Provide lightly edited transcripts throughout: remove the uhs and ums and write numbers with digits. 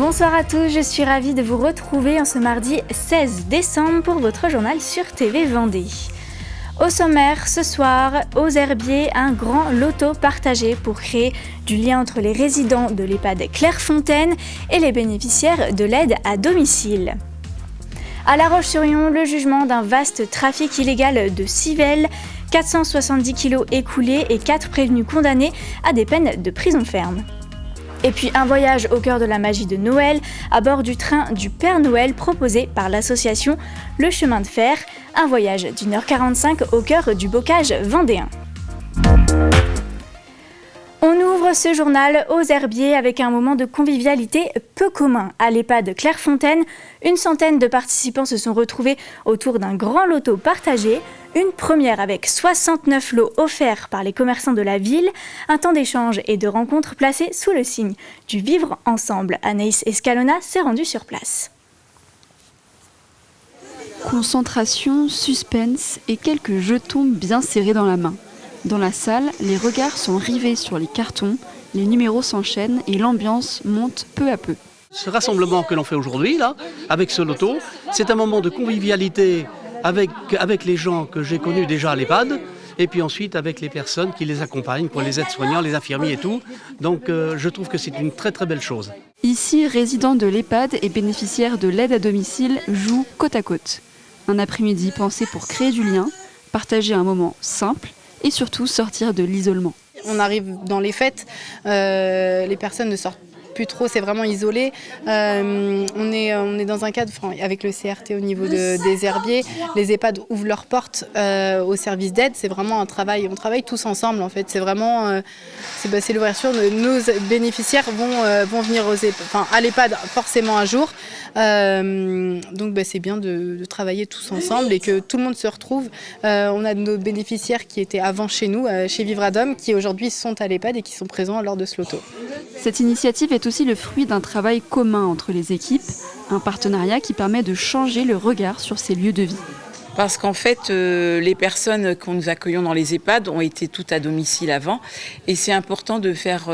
Bonsoir à tous, je suis ravie de vous retrouver en ce mardi 16 décembre pour votre journal sur TV Vendée. Au sommaire, ce soir, aux Herbiers, un grand loto partagé pour créer du lien entre les résidents de l'EHPAD Clairefontaine et les bénéficiaires de l'aide à domicile. À La Roche-sur-Yon, le jugement d'un vaste trafic illégal de civelles, 470 kilos écoulés et 4 prévenus condamnés à des peines de prison ferme. Et puis un voyage au cœur de la magie de Noël à bord du train du Père Noël proposé par l'association Le Chemin de Fer, un voyage d'1h45 au cœur du bocage vendéen. On ouvre ce journal aux Herbiers avec un moment de convivialité peu commun. À l'EHPAD Clairefontaine, une centaine de participants se sont retrouvés autour d'un grand loto partagé. Une première avec 69 lots offerts par les commerçants de la ville, un temps d'échange et de rencontres placé sous le signe du vivre ensemble. Anaïs Escalona s'est rendue sur place. Concentration, suspense et quelques jetons bien serrés dans la main. Dans la salle, les regards sont rivés sur les cartons, les numéros s'enchaînent et l'ambiance monte peu à peu. Ce rassemblement que l'on fait aujourd'hui, là, avec ce loto, c'est un moment de convivialité avec les gens que j'ai connus déjà à l'EHPAD, et puis ensuite avec les personnes qui les accompagnent, pour les aides-soignants, les infirmiers et tout. Donc je trouve que c'est une très très belle chose. Ici, résidents de l'EHPAD et bénéficiaires de l'aide à domicile jouent côte à côte. Un après-midi pensé pour créer du lien, partager un moment simple et surtout sortir de l'isolement. On arrive dans les fêtes, les personnes ne sortent plus trop, c'est vraiment isolé. On est dans un cadre avec le CRT au niveau des Herbiers. Les EHPAD ouvrent leurs portes au service d'aide. C'est vraiment un travail, on travaille tous ensemble en fait. C'est vraiment c'est l'ouverture. Nos bénéficiaires vont venir à l'EHPAD forcément un jour. Donc c'est bien de travailler tous ensemble et que tout le monde se retrouve. On a nos bénéficiaires qui étaient avant chez nous, chez Vivre à Dom, qui aujourd'hui sont à l'EHPAD et qui sont présents lors de ce loto. Cette initiative est aussi le fruit d'un travail commun entre les équipes, un partenariat qui permet de changer le regard sur ces lieux de vie. Parce qu'en fait, les personnes que nous accueillons dans les EHPAD ont été toutes à domicile avant. Et c'est important de faire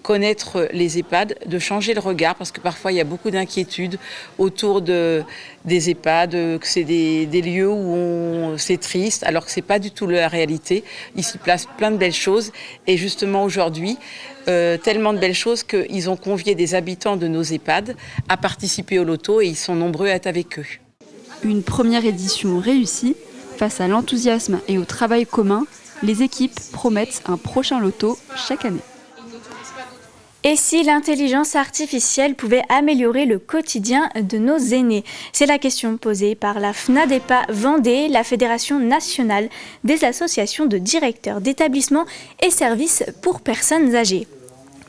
connaître les EHPAD, de changer le regard, parce que parfois il y a beaucoup d'inquiétudes autour des EHPAD, que c'est des lieux où c'est triste, alors que ce n'est pas du tout la réalité. Il s'y place plein de belles choses. Et justement aujourd'hui, tellement de belles choses qu'ils ont convié des habitants de nos EHPAD à participer au loto et ils sont nombreux à être avec eux. Une première édition réussie. Face à l'enthousiasme et au travail commun, les équipes promettent un prochain loto chaque année. Et si l'intelligence artificielle pouvait améliorer le quotidien de nos aînés ? C'est la question posée par la FNADEPA Vendée, la Fédération nationale des associations de directeurs d'établissements et services pour personnes âgées.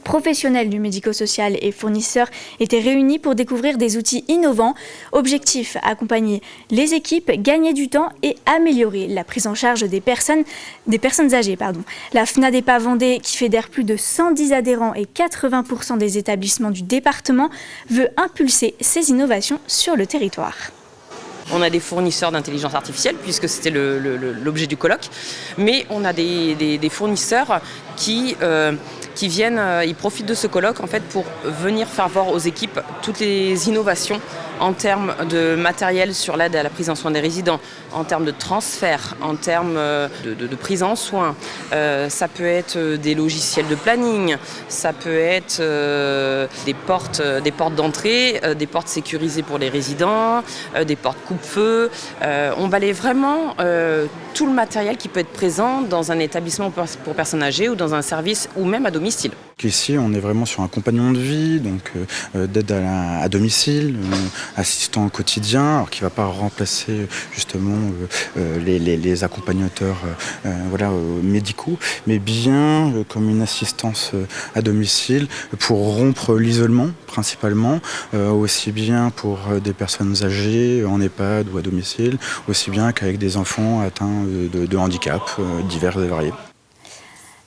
Professionnels du médico-social et fournisseurs étaient réunis pour découvrir des outils innovants. Objectif, accompagner les équipes, gagner du temps et améliorer la prise en charge des personnes âgées. La FNADEPA Vendée, qui fédère plus de 110 adhérents et 80% des établissements du département, veut impulser ces innovations sur le territoire. On a des fournisseurs d'intelligence artificielle, puisque c'était l'objet du colloque, mais on a des fournisseurs qui viennent, ils profitent de ce colloque en fait pour venir faire voir aux équipes toutes les innovations en termes de matériel sur l'aide à la prise en soin des résidents, en termes de transfert, en termes de prise en soin. Ça peut être des logiciels de planning, ça peut être des portes d'entrée, des portes sécurisées pour les résidents, des portes coupe-feu. On balaye vraiment tout le matériel qui peut être présent dans un établissement pour personnes âgées ou dans un service ou même à domicile. Ici, on est vraiment sur un compagnon de vie, donc d'aide à domicile, assistant au quotidien, alors qui ne va pas remplacer justement les accompagnateurs médicaux, mais bien comme une assistance à domicile pour rompre l'isolement principalement, aussi bien pour des personnes âgées en EHPAD ou à domicile, aussi bien qu'avec des enfants atteints de handicap divers et variés.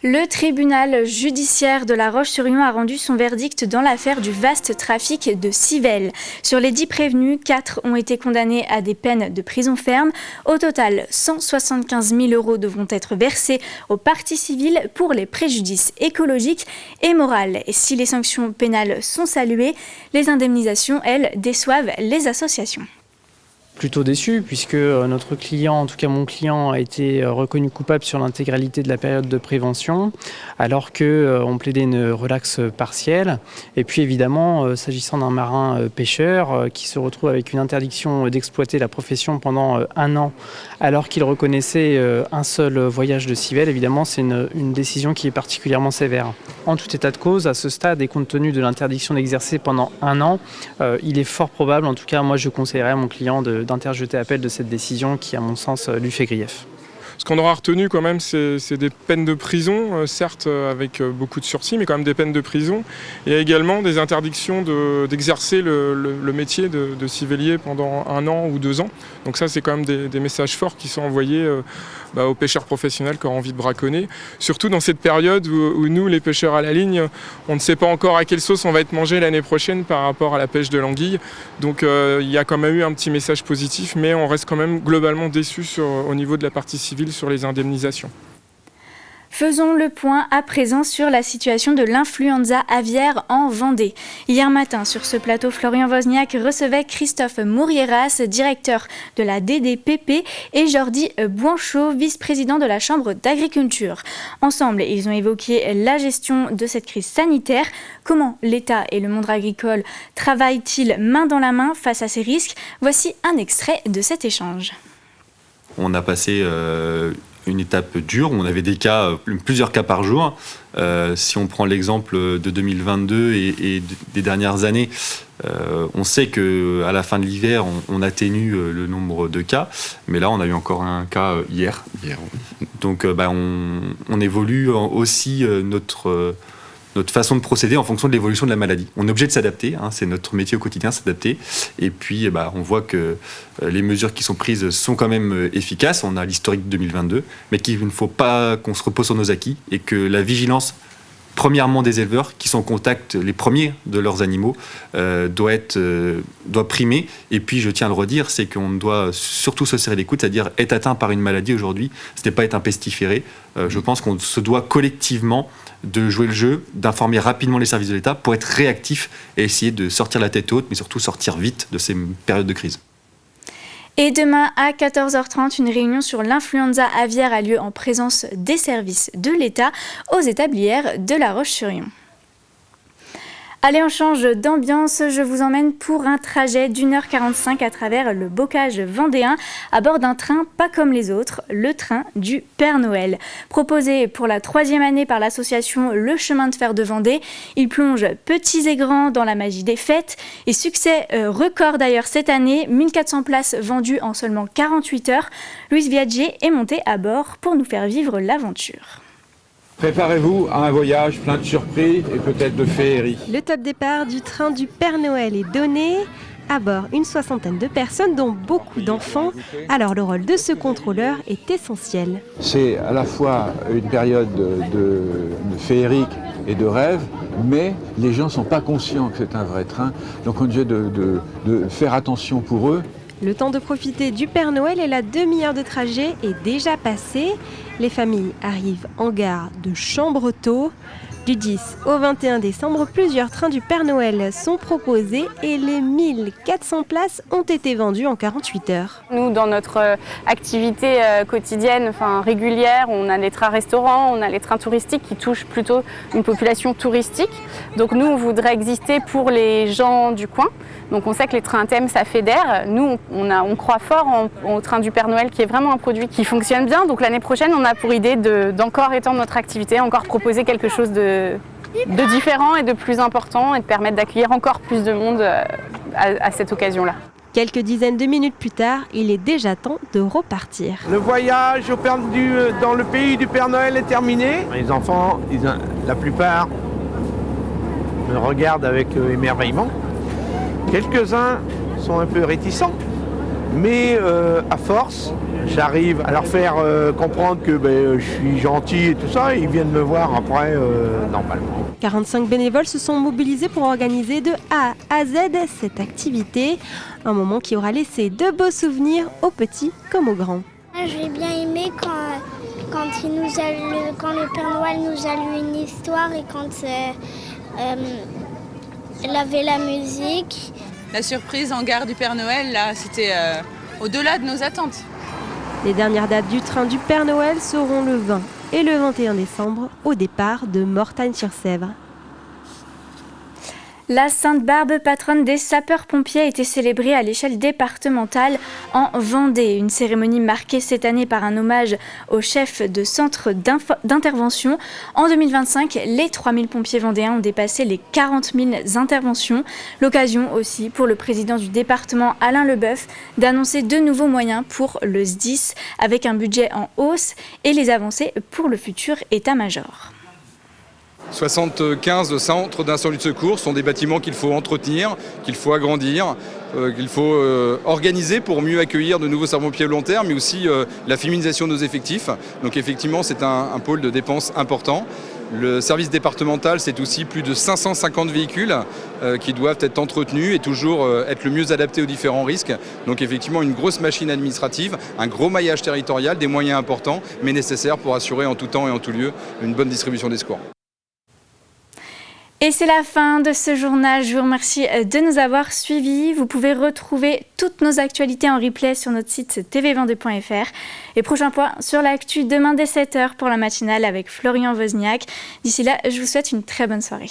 Le tribunal judiciaire de La Roche-sur-Yon a rendu son verdict dans l'affaire du vaste trafic de civelles. Sur les 10 prévenus, 4 ont été condamnés à des peines de prison ferme. Au total, 175 000 € devront être versés aux parties civiles pour les préjudices écologiques et moraux. Et si les sanctions pénales sont saluées, les indemnisations, elles, déçoivent les associations. Plutôt déçu puisque notre client, en tout cas mon client, a été reconnu coupable sur l'intégralité de la période de prévention alors qu'on plaidait une relaxe partielle. Et puis évidemment, s'agissant d'un marin pêcheur qui se retrouve avec une interdiction d'exploiter la profession pendant 1 an alors qu'il reconnaissait un seul voyage de civelle, évidemment c'est une décision qui est particulièrement sévère. En tout état de cause, à ce stade et compte tenu de l'interdiction d'exercer pendant 1 an, il est fort probable, en tout cas moi je conseillerais à mon client d'interjeter appel de cette décision qui, à mon sens, lui fait grief. Ce qu'on aura retenu quand même, c'est des peines de prison, certes avec beaucoup de sursis, mais quand même des peines de prison. Il y a également des interdictions d'exercer le métier de civelier pendant 1 an ou 2 ans. Donc ça, c'est quand même des messages forts qui sont envoyés aux pêcheurs professionnels qui ont envie de braconner. Surtout dans cette période où nous, les pêcheurs à la ligne, on ne sait pas encore à quelle sauce on va être mangé l'année prochaine par rapport à la pêche de l'anguille. Donc il y a quand même eu un petit message positif, mais on reste quand même globalement déçus au niveau de la partie civile sur les indemnisations. Faisons le point à présent sur la situation de l'influenza aviaire en Vendée. Hier matin, sur ce plateau, Florian Wozniak recevait Christophe Mourieras, directeur de la DDPP, et Jordi Bouanchot, vice-président de la Chambre d'agriculture. Ensemble, ils ont évoqué la gestion de cette crise sanitaire. Comment l'État et le monde agricole travaillent-ils main dans la main face à ces risques ? Voici un extrait de cet échange. On a passé une étape dure, on avait plusieurs cas par jour. Si on prend l'exemple de 2022 et des dernières années, on sait qu'à la fin de l'hiver, on atténue le nombre de cas. Mais là, on a eu encore un cas hier. Donc on évolue aussi notre façon de procéder en fonction de l'évolution de la maladie. On est obligé de s'adapter, c'est notre métier au quotidien, s'adapter. Et puis, on voit que les mesures qui sont prises sont quand même efficaces. On a l'historique de 2022, mais qu'il ne faut pas qu'on se repose sur nos acquis et que la vigilance, premièrement des éleveurs, qui sont en contact les premiers de leurs animaux, doit primer. Et puis, je tiens à le redire, c'est qu'on doit surtout se serrer les coudes, c'est-à-dire être atteint par une maladie aujourd'hui, ce n'est pas être un pestiféré. Je pense qu'on se doit collectivement de jouer le jeu, d'informer rapidement les services de l'État pour être réactif et essayer de sortir la tête haute, mais surtout sortir vite de ces périodes de crise. Et demain à 14h30, une réunion sur l'influenza aviaire a lieu en présence des services de l'État aux établières de La Roche-sur-Yon. Allez, on change d'ambiance, je vous emmène pour un trajet d'1h45 à travers le bocage vendéen à bord d'un train pas comme les autres, le train du Père Noël. Proposé pour la 3e année par l'association Le Chemin de Fer de Vendée, il plonge petits et grands dans la magie des fêtes et succès record d'ailleurs cette année, 1400 places vendues en seulement 48 heures. Louise Viagier est montée à bord pour nous faire vivre l'aventure. Préparez-vous à un voyage plein de surprises et peut-être de féerie. Le top départ du train du Père Noël est donné. À bord, une 60aine de personnes, dont beaucoup d'enfants. Alors le rôle de ce contrôleur est essentiel. C'est à la fois une période de féerique et de rêve, mais les gens ne sont pas conscients que c'est un vrai train. Donc on est obligé de faire attention pour eux. Le temps de profiter du Père Noël et la demi-heure de trajet est déjà passée. Les familles arrivent en gare de Chambretot. Du 10 au 21 décembre, plusieurs trains du Père Noël sont proposés et les 1400 places ont été vendues en 48 heures. Nous, dans notre activité quotidienne, régulière, on a les trains restaurants, on a les trains touristiques qui touchent plutôt une population touristique. Donc nous, on voudrait exister pour les gens du coin. Donc on sait que les trains thèmes, ça fédère. Nous, on croit fort au train du Père Noël qui est vraiment un produit qui fonctionne bien. Donc l'année prochaine, on a pour idée d'encore étendre notre activité, encore proposer quelque chose de différent et de plus important et de permettre d'accueillir encore plus de monde à cette occasion-là. Quelques dizaines de minutes plus tard, il est déjà temps de repartir. Le voyage dans le pays du Père Noël est terminé. Les enfants, la plupart, me regardent avec émerveillement. Quelques-uns sont un peu réticents, Mais à force, j'arrive à leur faire comprendre que je suis gentil et tout ça, et ils viennent me voir après normalement. 45 bénévoles se sont mobilisés pour organiser de A à Z cette activité, un moment qui aura laissé de beaux souvenirs aux petits comme aux grands. J'ai bien aimé quand le Père Noël nous a lu une histoire et quand il avait la musique. La surprise en gare du Père Noël, là, c'était au-delà de nos attentes. Les dernières dates du train du Père Noël seront le 20 et le 21 décembre au départ de Mortagne-sur-Sèvre. La Sainte Barbe, patronne des sapeurs-pompiers, a été célébrée à l'échelle départementale en Vendée. Une cérémonie marquée cette année par un hommage au chef de centre d'intervention. En 2025, les 3000 pompiers vendéens ont dépassé les 40 000 interventions. L'occasion aussi pour le président du département, Alain Leboeuf, d'annoncer de nouveaux moyens pour le SDIS avec un budget en hausse et les avancées pour le futur état-major. 75 centres d'incendie de secours sont des bâtiments qu'il faut entretenir, qu'il faut agrandir, qu'il faut organiser pour mieux accueillir de nouveaux sapeurs-pompiers volontaires, mais aussi la féminisation de nos effectifs. Donc effectivement, c'est un pôle de dépenses important. Le service départemental, c'est aussi plus de 550 véhicules qui doivent être entretenus et toujours être le mieux adaptés aux différents risques. Donc effectivement, une grosse machine administrative, un gros maillage territorial, des moyens importants, mais nécessaires pour assurer en tout temps et en tout lieu une bonne distribution des secours. Et c'est la fin de ce journal. Je vous remercie de nous avoir suivis. Vous pouvez retrouver toutes nos actualités en replay sur notre site tvvendée.fr. Et prochain point sur l'actu demain dès 7h pour la matinale avec Florian Wozniak. D'ici là, je vous souhaite une très bonne soirée.